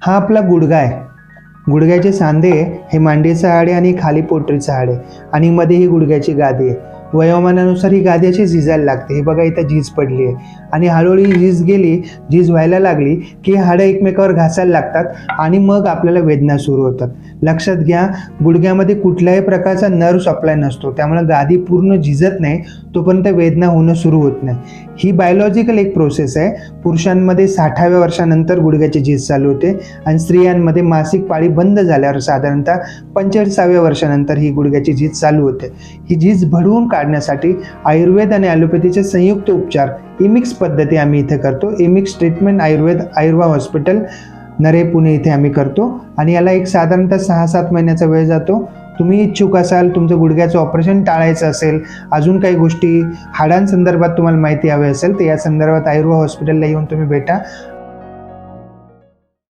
हा आपला गुडघा आहे. गुडघ्याचे सांधे हे मांडीचं हाड आहे आणि खाली पोटरीचं हाड आहे आणि मध्ये ही गुडघ्याची गादी आहे. वयोमानानुसार ही गादी अशी झिजायला लागते. हे बघा इथं झीज पडली आहे आणि हळूहळू झीज गेली, झीज व्हायला लागली की हाडं एकमेकावर घासायला लागतात आणि मग आपल्याला वेदना सुरू होतात. लक्षात घ्या, गुडघ्यामध्ये कुठल्याही प्रकारचा नर्व सप्लाय नसतो, त्यामुळे गादी पूर्ण झिजत नाही तोपर्यंत वेदना होणं सुरू होत नाही. ही बायोलॉजिकल एक प्रोसेस आहे. पुरुषांमध्ये 60व्या वर्षानंतर गुडघ्याची झीज चालू होते आणि स्त्रियांमध्ये मासिक पाळी बंद झाल्यावर साधारणतः 45व्या वर्षानंतर ही गुडघ्याची झीज चालू होते. ही झीज भरवून काढण्यासाठी आयुर्वेद आणि ॲलोपॅथीचे संयुक्त उपचार इमिक्स पद्धती आम्ही इथे करतो. इमिक्स ट्रीटमेंट आयुर्वा हॉस्पिटल नरे पुणे इथे आम्ही करतो आणि याला एक साधारणतः 6-7 महिन्याचा वेळ जातो. तुम्ही इच्छुक असाल, तुमचं गुडघ्याचं ऑपरेशन टाळायचं असेल, अजून काही गोष्टी हाडांसंदर्भात तुम्हाला माहिती हवी असेल तर या संदर्भात आयुर्वा हॉस्पिटलला येऊन तुम्ही भेटा